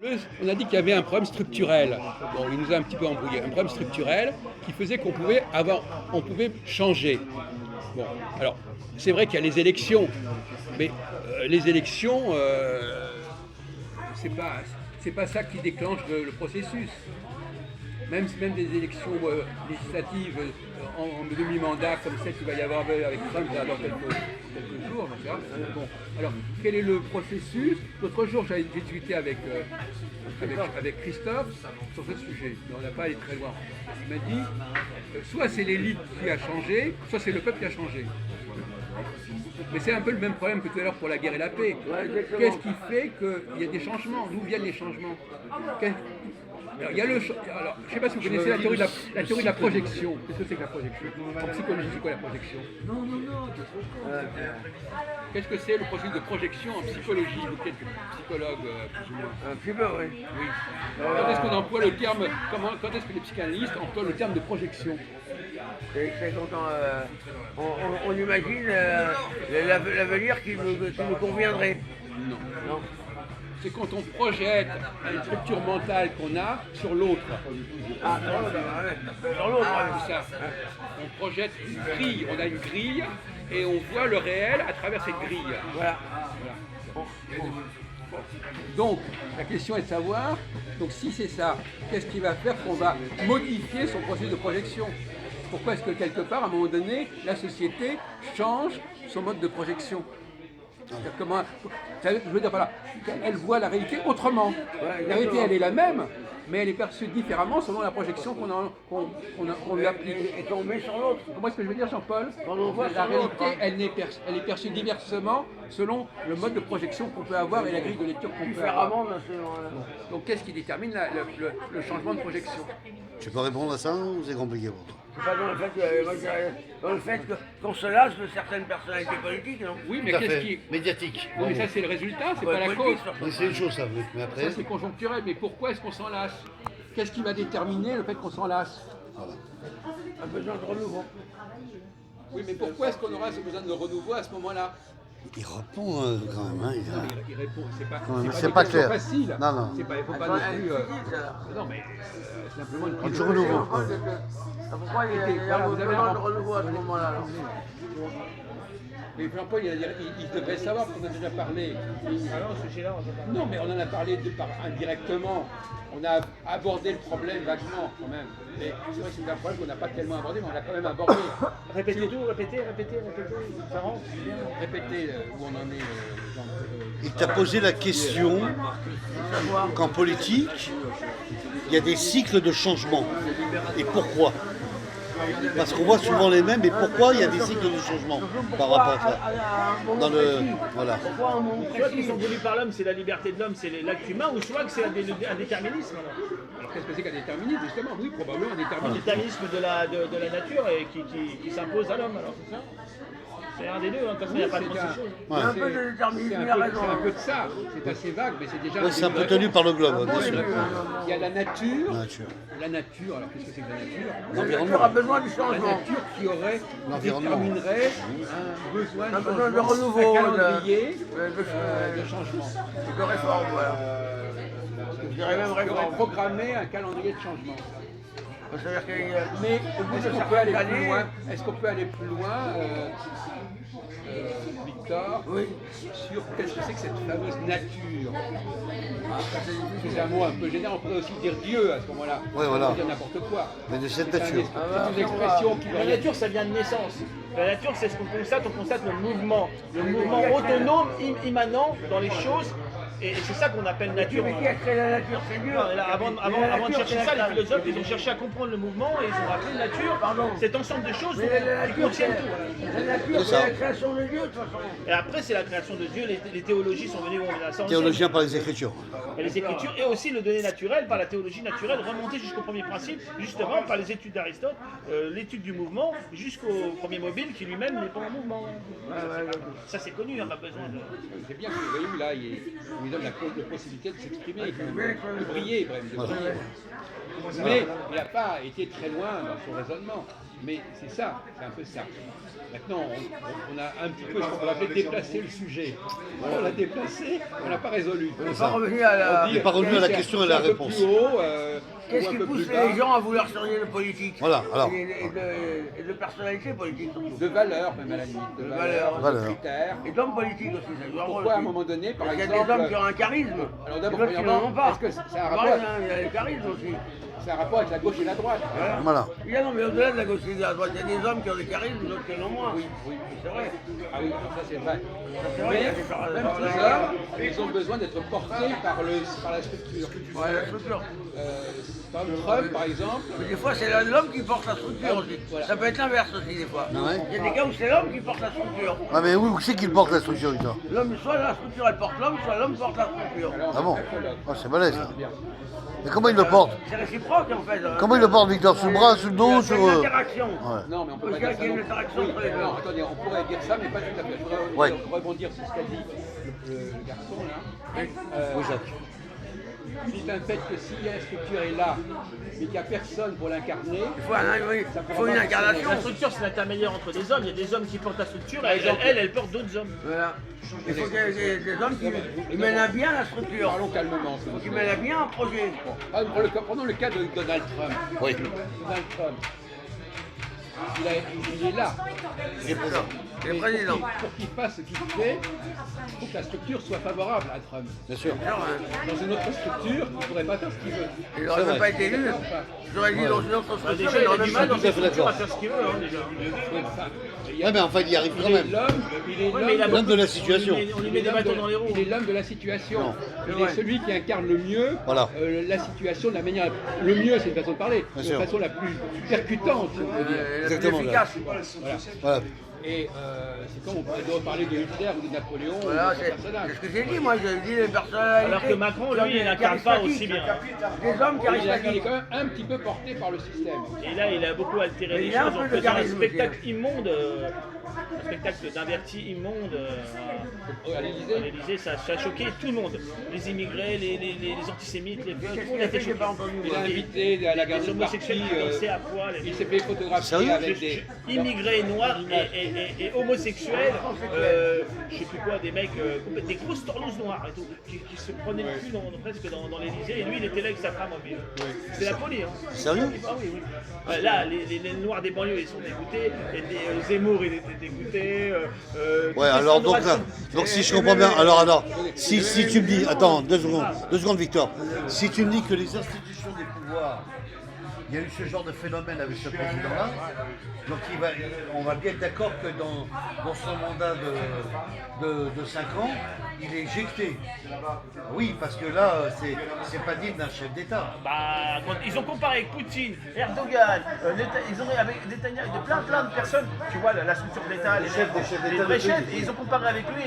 On a dit qu'il y avait un problème structurel. Bon, il nous a un petit peu embrouillé. Un problème structurel qui faisait qu'on pouvait changer. Bon, alors, c'est vrai qu'il y a les élections, mais les élections, c'est pas ça qui déclenche le processus. Même des élections législatives en demi-mandat comme celle qu'il va y avoir avec Trump dans quelques jours. Bon. Alors, quel est le processus? L'autre jour, j'ai discuté avec Christophe sur ce sujet, mais on n'a pas allé très loin. Il m'a dit, soit c'est l'élite qui a changé, soit c'est le peuple qui a changé. Mais c'est un peu le même problème que tout à l'heure pour la guerre et la paix. Qu'est-ce qui fait qu'il y a des changements? D'où viennent les changements? Alors, je ne sais pas si vous connaissez la théorie de la projection. Qu'est-ce que c'est que la projection? En psychologie, c'est quoi la projection? Non. Qu'est-ce que c'est le processus de projection en psychologie? Vous qui êtes psychologue, plus ou moins. Un petit peu, oui. Quand est-ce qu'on emploie le terme, quand est-ce que les psychanalystes emploient le terme de projection? C'est quand on imagine l'avenir qui nous conviendrait. Non. C'est quand on projette une structure mentale qu'on a sur l'autre. Sur l'autre. C'est ça. On projette une grille, on a une grille et on voit le réel à travers cette grille. Voilà. Donc, la question est de savoir, donc si c'est ça, qu'est-ce qui va faire qu'on va modifier son processus de projection? Pourquoi est-ce que quelque part, à un moment donné, la société change son mode de projection? Comment, je veux dire par là, elle voit la réalité autrement. La réalité, elle est la même, mais elle est perçue différemment selon la projection qu'on lui applique. Et qu'on met sur l'autre. Comment est-ce que je veux dire, Jean-Paul? La réalité, elle est perçue diversement selon le mode de projection qu'on peut avoir et la grille de lecture qu'on peut avoir. Donc, qu'est-ce qui détermine le changement de projection? Tu peux répondre à ça ou c'est compliqué pour toi? C'est pas dans le fait qu'on se lasse de certaines personnalités politiques, non? Oui, mais Tout à qu'est-ce fait. qui... Médiatique. Oui, mais ça, c'est le résultat, c'est Ouais, pas la politique, cause. surtout. Mais c'est une chose ça, mais après. Ça, c'est conjoncturel, mais pourquoi est-ce qu'on s'en lasse? Qu'est-ce qui va déterminer le fait qu'on s'en lasse? Voilà. Un besoin de renouveau. Oui, mais pourquoi est-ce qu'on aura ce besoin de renouveau à ce moment-là? Il répond quand même. Hein, Il répond, c'est pas des clair. questions faciles. Non. C'est pas, il faut pas non plus. Non, mais simplement une prise Du de renouveau. Pourquoi il y a Voilà, vous avez besoin un- de renouveau à ce moment-là alors? Mais Jean-Paul, il devrait savoir qu'on a déjà parlé. Alors, ce sujet-là, on va pas. Non, mais on en a parlé indirectement. On a abordé le problème vaguement quand même. Mais c'est vrai que c'est un problème qu'on n'a pas tellement abordé, mais on l'a quand même abordé. Répétez tout, répétez, ça rentre, bien. Répétez où on en est, Jean. Il t'a posé la question qu'en politique, il y a des cycles de changement. Et pourquoi? Parce qu'on voit souvent les mêmes, mais pourquoi il y a des cycles de changement par rapport à ça? Dans le. Voilà. Pourquoi un monde Soit qu'ils sont voulus par l'homme, c'est la liberté de l'homme, c'est l'acte humain, ou soit que c'est un déterminisme. Alors qu'est-ce que c'est qu'un déterminisme, justement? Oui, probablement un Un déterminisme. déterminisme de la nature et qui s'impose à l'homme, alors c'est ça? C'est un des deux, hein, de toute façon, il n'y a pas de C'est 36 choses. Il y a un peu de déterminisme, il a raison. C'est un peu de ça, c'est assez vague, mais c'est déjà... Ouais, c'est un peu tenu par le globe, bien sûr. Il y a la nature, Nature. alors qu'est-ce que c'est que la nature? La nature a besoin du La changement. nature qui L'environnement. déterminerait un besoin Un besoin de changement, renouveau, un calendrier de de changement. de réforme, voilà. Je dirais même Qui aurait réforme. programmé un calendrier de changement. C'est-à-dire qu'il y a... Mais Au bout est-ce de qu'on peut aller certaines plus années- loin? Est-ce qu'on peut aller plus loin, Victor, Oui. sur qu'est-ce que c'est que cette fameuse nature? C'est un mot un peu général, on pourrait aussi dire Dieu à ce moment-là. Ouais, voilà. On peut dire n'importe quoi. Mais de cette C'est nature. une expression qui La nature, ça vient de naissance. La nature, c'est ce qu'on constate, on constate le mouvement autonome, immanent dans les choses, et c'est ça qu'on appelle nature. Mais qui a créé la nature? C'est Dieu. Non, là, avant de chercher ça, les philosophes, ils ont cherché à comprendre le mouvement et ils ont appelé nature, cet ensemble de choses Mais la qui nature, contiennent c'est tout. la nature, C'est c'est ça. la création de Dieu, de toute façon. Et après, c'est la création de Dieu, les théologies sont venues à ça. Théologien par les Écritures. Les Écritures et aussi le donné naturel par la théologie naturelle, remontée jusqu'au premier principe, justement par les études d'Aristote, l'étude du mouvement, jusqu'au premier mobile qui lui-même n'est pas en mouvement. Ça c'est connu, on n'a pas besoin de... C'est bien que vous voyez là, il lui donne la possibilité de s'exprimer, de briller, bref, de briller. Mais il n'a pas été très loin dans son raisonnement. Mais c'est ça, c'est un peu ça. Maintenant, on a un petit peu ce qu'on va appeler déplacer le sujet. On l'a déplacé, on n'a pas résolu. On n'est pas revenu à la... On n'est pas revenu à la question et à la réponse. Plus haut, Qu'est-ce ou un qui peu pousse plus bas. les gens à vouloir changer de politique Voilà, alors. Et de personnalité politique surtout. De valeur, même à la limite. De valeur, Valeur. de critères. Et d'hommes politiques aussi, ça joue un rôle Pourquoi à un aussi. moment donné, par Parce qu'il y a exemple. des hommes qui ont un charisme, Alors et d'abord, d'autres qui n'en ont premièrement, pas. est-ce que c'est un Pareil, rapport, hein, il y a le charisme aussi. c'est un rapport avec la gauche et la droite? Voilà. Il y a non, mais au-delà de la gauche et de la droite, il y a des hommes qui ont le charisme, d'autres qui en ont moins. Oui, C'est vrai. Ah oui, ça c'est vrai. C'est vrai, il y a des Mais même ces hommes, ils ont besoin d'être portés par la structure. Ouais, la structure. Comme Trump, par exemple, Mais des fois, c'est l'homme qui porte la structure aussi. Voilà. Ça peut être l'inverse aussi, des fois. Ah ouais. Il y a des cas où c'est l'homme qui porte la structure. Ah mais oui, où c'est qu'il porte la structure, Victor? L'homme, soit la structure elle porte l'homme, soit l'homme porte la structure. alors, Ah bon? Ah, c'est balèze, ça. bien. Mais comment il le porte? C'est réciproque en fait. Comment il le porte, Victor? Sous le bras, sous le dos, Il y sur... a une interaction. Ouais. Non, mais on peut Il pas y a dire ça. une non. interaction Oui, entre les deux. non, attendez, on pourrait dire ça, mais pas tout à fait. Je voudrais Ouais. rebondir sur ce qu'a dit le garçon là. Oui, Jacques. C'est un fait que si la structure est là, mais qu'il n'y a personne pour l'incarner, Il faut une incarnation. La structure, c'est l'intermédiaire entre des hommes. Il y a des hommes qui portent la structure, Par et exemple. elle porte d'autres hommes. Voilà. Il faut qu'il y ait des hommes qui mènent à bien la structure. parlons calmement. Il faut qu'ils mènent à bien un projet. Prenons le cas de Donald Trump. Oui. Donald Trump. Il est là. Il est présent. Le président. Pour qu'il fasse ce qu'il fait, il faut que la structure soit favorable à Trump. Bien sûr. Dans une autre structure, il ne pourrait pas faire ce qu'il veut. Il n'aurait même pas été élu. J'aurais dit dans une autre structure, Déjà, il il a n'aurait du même mal pas dans tout à ses fait structures d'accord. à faire ce qu'il veut, hein, déjà. Oui, enfin, Ouais, mais enfin, il y arrive quand il est même. l'homme, il est Ouais, mais il a l'homme L'homme de la situation. On lui met des bâtons dans les roues. il est l'homme de la situation. Non. Il est celui qui incarne le mieux Voilà. la situation de la manière. Le mieux, c'est une façon de parler, Bien de sûr. la façon la plus percutante, si on peut dire. Exactement, efficace. Voilà. Et c'est comme on pourrait parler de Hitler ou de Napoléon Voilà, ou de c'est personnage. ce que j'ai dit, moi, j'ai dit les personnalités. Alors que Macron, lui, il n'incarne pas aussi bien. Des hommes Il est charismatiques. quand même un petit peu porté par le système. Et là, il a beaucoup altéré Mais les il a un choses peu en de faisant un charisme spectacle aussi, immonde, un spectacle d'inverti immonde À à l'Élysée. l'Élysée. Ça a choqué tout le monde. Les immigrés, les antisémites, tout le Qu'est-ce monde qu'il a a été fait, j'ai choqué. pas entendu. Il moi. a invité à la garde Les de homosexuels parti. qui dansaient à poil. Il s'est fait photographier Sérieux avec des. Immigrés noirs et homosexuels, je sais plus quoi, des mecs, des grosses torlouses noires et tout, qui se prenaient le cul presque dans l'Élysée, et lui il était là avec sa femme en ville. C'est la folie, hein. Sérieux? Ah oui, oui. Là, les noirs des banlieues ils sont dégoûtés, et Zemmour il était dégoûté. Ouais, alors donc là, donc si je comprends bien, alors, si tu me dis, attends, 2 secondes Victor, si tu me dis que les institutions des pouvoirs, il y a eu ce genre de phénomène avec ce président-là, donc on va bien être d'accord que dans son mandat de 5 ans, il est éjecté. Oui, parce que là, c'est pas digne d'un chef d'État. Bah, ils ont comparé avec Poutine, Erdogan, ils ont avec Netanyahu, plein de personnes, tu vois, la structure de l'État, les chefs les d'État vrais de chefs, pays. et ils ont comparé avec lui,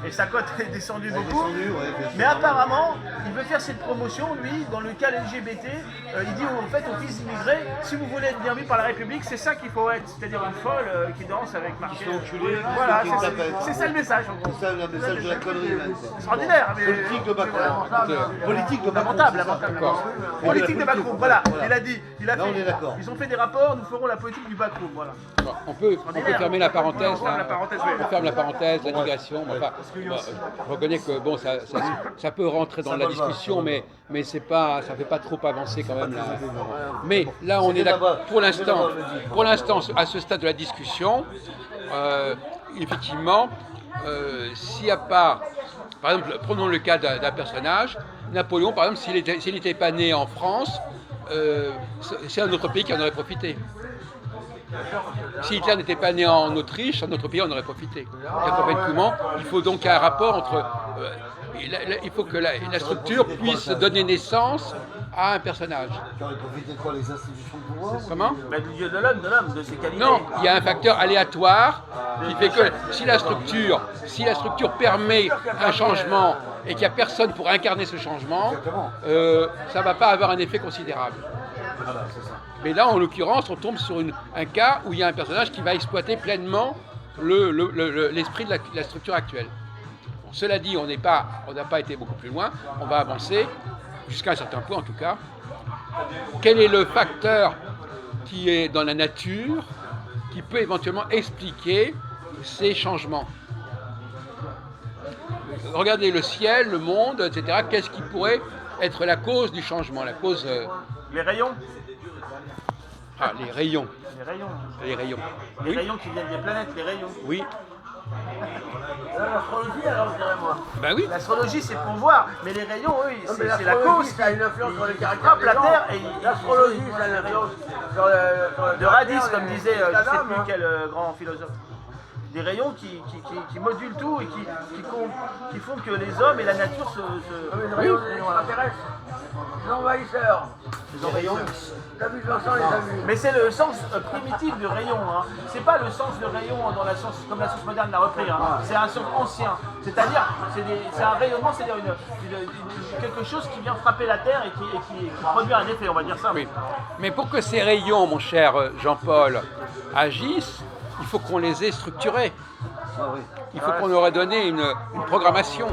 et sa cote est descendue beaucoup. descendu, ouais, bien sûr. Mais apparemment, il veut faire cette promotion, lui, dans le cas LGBT, il dit en fait aux fils immigrés, si vous voulez être bien vu par la République, c'est ça qu'il faut être, c'est-à-dire une folle qui danse avec marqué. Qui sont enculés, Voilà, qui se tapent. c'est ça le message en gros. C'est ça le message de la connerie, même. Extraordinaire, mais Politique de Macron. Politique de Macron. lamentable, c'est ça. lamentable. D'accord. Politique de backroom, voilà. Il a dit, Là, on est d'accord. ils ont fait des rapports, nous ferons la politique du backroom, voilà. Bon, on peut fermer la parenthèse. On ferme la parenthèse, oui. On ferme la parenthèse, la digression. Enfin, je reconnais que bon, ça peut rentrer dans Ça la va, discussion, ça va. mais c'est pas, ça fait pas trop avancer quand même. Là. Mais là, on C'est est d'accord. là-bas. Pour l'instant, à ce stade de la discussion, effectivement, s'il n'y a pas, par exemple, prenons le cas d'un personnage, Napoléon, par exemple, s'il n'était pas né en France, c'est un autre pays qui en aurait profité. Si Hitler n'était pas né en Autriche, un autre pays en aurait profité. Il faut donc un rapport entre. Il faut que la structure puisse donner naissance à un personnage. Qui aurait profité de quoi, les institutions de pouvoir? Comment? Bah, du dieu de l'homme, de ses qualités. Non, il y a un facteur aléatoire qui fait que si la structure permet un changement et qu'il n'y a personne pour incarner ce changement, ça ne va pas avoir un effet considérable. Voilà, c'est ça. Mais là, en l'occurrence, on tombe sur un cas où il y a un personnage qui va exploiter pleinement l'esprit de la structure actuelle. Bon, cela dit, on n'a pas été beaucoup plus loin, on va avancer, jusqu'à un certain point en tout cas. Quel est le facteur qui est dans la nature qui peut éventuellement expliquer ces changements. Regardez le ciel, le monde, etc. Qu'est-ce qui pourrait être la cause du changement, la cause... Les rayons. Ah, les rayons. Les rayons. Les rayons. Les Oui. rayons qui viennent des planètes, les rayons. Oui. L'astrologie, alors, je dirais moi. Ben oui. L'astrologie, c'est pour voir, mais les rayons, eux, Non, mais c'est la cause. ça a une influence sur les Ils caractères frappent des la gens. Terre et L'astrologie, ça a une influence sur le de radis, caractère comme des- disait, des je sais Adam, plus hein. quel grand philosophe. Des rayons qui modulent tout et qui font que les hommes et la nature se... Non, mais les rayons des extraterrestres, les envahisseurs. Les rayons. T'as vu Vincent, les a vus. Mais c'est le sens primitif de rayon. Hein. C'est pas le sens de rayon dans la science, comme la science moderne l'a repris. Hein. C'est un sens ancien. C'est-à-dire, c'est un rayonnement, c'est-à-dire quelque chose qui vient frapper la Terre et qui produit un effet, on va dire ça. Oui. Mais pour que ces rayons, mon cher Jean-Paul, agissent, il faut qu'on les ait structurés. Il faut qu'on leur ait donné une programmation.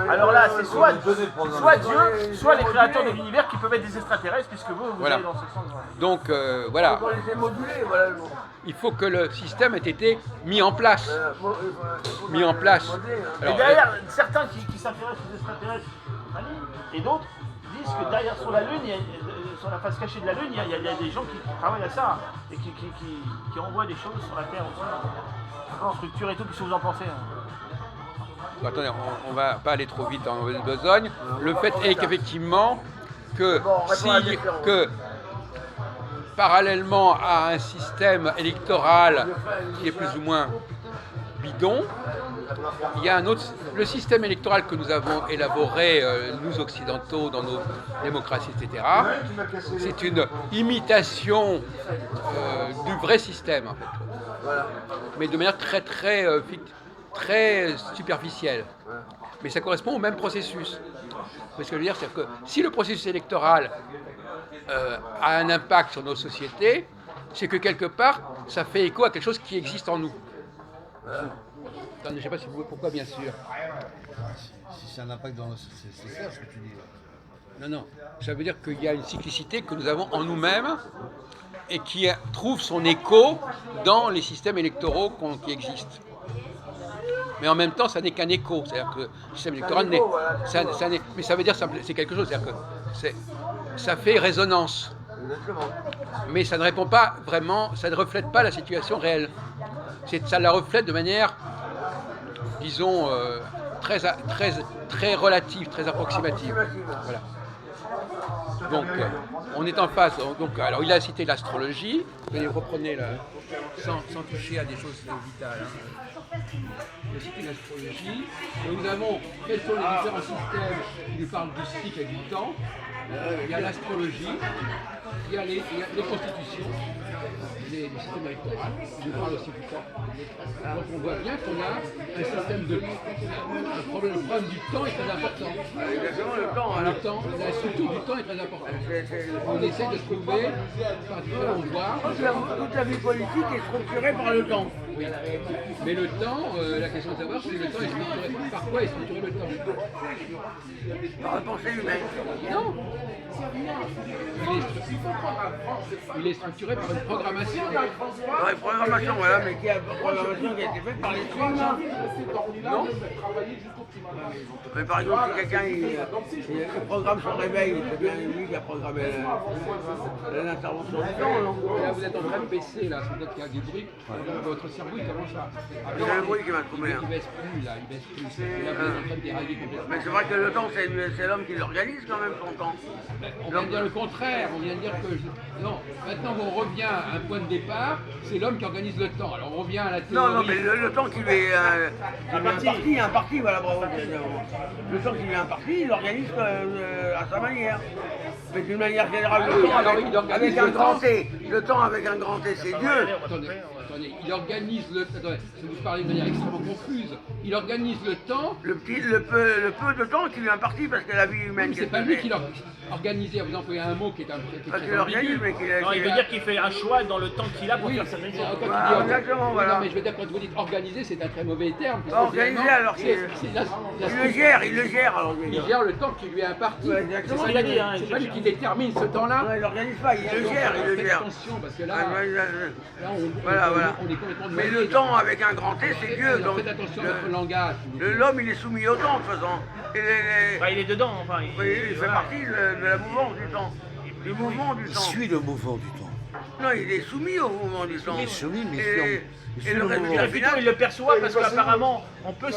Alors là, c'est soit Dieu, soit les créateurs de l'univers qui peuvent être des extraterrestres, puisque vous Voilà. allez dans ce sens. Donc voilà, On les a modulés, voilà le mot. il faut que le système ait été mis en place. Mis en place. Et Alors, derrière, certains qui s'intéressent aux extraterrestres, et d'autres disent que derrière sur la Lune, sur la face cachée de la Lune, il y a des gens qui travaillent à ça et qui envoient des choses sur la Terre aussi. En structure et tout, qu'est-ce que vous en pensez attendez, on va pas aller trop vite en besogne. Le fait est qu'effectivement, que parallèlement à un système électoral qui est plus ou moins bidon, il y a un autre, le système électoral que nous avons élaboré, nous occidentaux, dans nos démocraties, etc., c'est une imitation du vrai système, en fait. Mais de manière très superficielle. Mais ça correspond au même processus. Mais ce que je veux dire, c'est que si le processus électoral a un impact sur nos sociétés, c'est que quelque part, ça fait écho à quelque chose qui existe en nous. Attendez, je ne sais pas si vous voyez pourquoi, bien sûr. Si c'est un impact dans le... C'est clair ce que tu dis. Non. Ça veut dire qu'il y a une cyclicité que nous avons en nous-mêmes et qui trouve son écho dans les systèmes électoraux qui existent. Mais en même temps, ça n'est qu'un écho. C'est-à-dire que le système électoral n'est... mais ça veut dire que c'est quelque chose. C'est-à-dire que ça fait résonance. Mais ça ne répond pas vraiment, ça ne reflète pas la situation réelle. Ça la reflète de manière, disons, très relative, très approximative. Voilà. Donc, on est en face. Donc, alors, il a cité l'astrologie. Vous reprenez là, sans toucher à des choses vitales. Hein. Il a cité l'astrologie. Nous avons quels sont les différents systèmes qui nous parlent du cycle et du temps. Il y a l'astrologie, il y a les constitutions, les systèmes électoraux, qui nous parlent aussi du temps. Donc on voit bien qu'on a un système de... Le problème du temps est très important. Exactement, le temps. Le temps, la structure du temps est très importante. On essaie de trouver, par différents voies. Toute la vie politique est structurée par le temps. Oui. Mais le temps, la question de savoir, c'est le temps est structuré. Par quoi est structuré le temps? Par la pensée humaine. Non. Il est structuré par une programmation. Dans les programmations, voilà, mais qui a une programmation qui a été faite par les humains. Non. Mais par exemple, si quelqu'un il programme son réveil, c'est bien lui qui a programmé l'intervention du temps, non? Là, vous êtes en train de baisser, là, c'est peut-être qu'il y a du bruit. Votre cerveau, il commence à... C'est le bruit qui va trouver. Il baisse plus, là, il baisse plus. Là, vous êtes en train de dérailler complètement. Mais c'est vrai que le temps, c'est l'homme qui l'organise quand même, son temps. On vient de dire le contraire, on vient de dire que... Non, maintenant on revient à un point de départ, c'est l'homme qui organise le temps. Alors on revient à la théorie... Non, mais le temps qui lui est imparti, voilà, bravo. Le temps qui lui est imparti, il l'organise à sa manière. Mais d'une manière générale, le temps alors, il organise avec un le grand temps. T. Le temps avec un grand T, c'est Dieu. Attendez, il organise le... Attendez, si vous parlez de manière extrêmement confuse, il organise le temps... Le peu de temps qui lui est imparti parce que la vie humaine... Mais c'est pas lui qui l'a organisé, vous employez un mot qui est un Parce très qu'il l'organise, mais qu'il Non, il veut dire qu'il fait un choix dans le temps qu'il a pour faire sa mission. Quand Voilà, il dit exactement, oui, voilà. Non, mais je veux dire, quand vous dites organiser, c'est un très mauvais terme. puisque Organiser, finalement, alors c'est il le gère alors. il gère le temps qui lui est imparti. Ouais, C'est exactement. ça Il a dit, hein, c'est il pas lui gère. qui détermine ce temps-là. Non, il l'organise pas, il le gère, il le Faites gère. attention, parce que là, Ah, là on voilà, voilà. On est complètement Mais noyé le temps avec un grand T, c'est Dieu. Alors Donc, faites attention à votre langage. l'homme, il est soumis au temps, de toute façon. Enfin, il est dedans, enfin. Oui, il fait voilà. partie de la mouvance du temps. Du mouvement du Il temps. suit le mouvement du temps. Non, il est soumis au mouvement du temps. Il est soumis, mais Et il suit le le résultat mouvement. Plutôt, final, il le perçoit parce qu'apparemment, on peut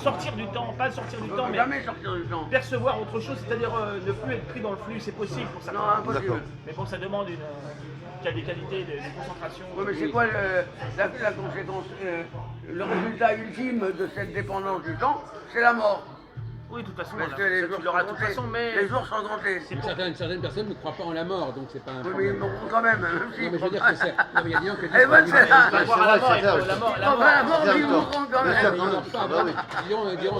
sortir du temps, pas sortir du on temps, ne peut mais jamais sortir du temps. percevoir autre chose, c'est-à-dire ne plus être pris dans le flux, c'est possible pour ça. Non, impossible. D'accord. Mais bon, ça demande des qualités de concentration. Oui, mais c'est quoi la conséquence le résultat ultime de cette dépendance du temps, c'est la mort. Oui, de toute façon, Parce là, que les ça, jours tu l'auras de sont toute façon, comptés. mais Les jours sont comptés. Certaines personnes ne croient pas en la mort, donc c'est pas un Oui, mais ils problème. mourront quand même. Même Non, s'ils mais je veux dire croient que c'est. Non, mais il y a des gens qui disent Eh ben, pas c'est l'humain. ça. voir la mort, c'est vrai, la mort, Ils croient pas à la mort, c'est ils vrai. mourront quand Bien même. sûr. Ils n'en pas. Bah oui.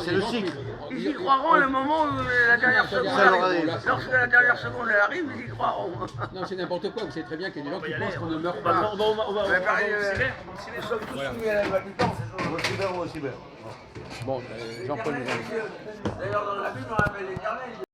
C'est le cycle. Ils y croiront le moment où la dernière seconde Ça leur arrive. arrive. Lorsque la dernière seconde elle arrive, ils y croiront. Non, c'est n'importe quoi. Vous savez très bien qu'il y a des gens qui pensent qu'on ne meurt On va pas. Mais pareil, au cinéma. nous sommes tous soumis à la loi du temps. Au cyber ou au cyber. Bon, Jean-Paul nous a dit. D'ailleurs, dans la Bible, on appelle l'éternel.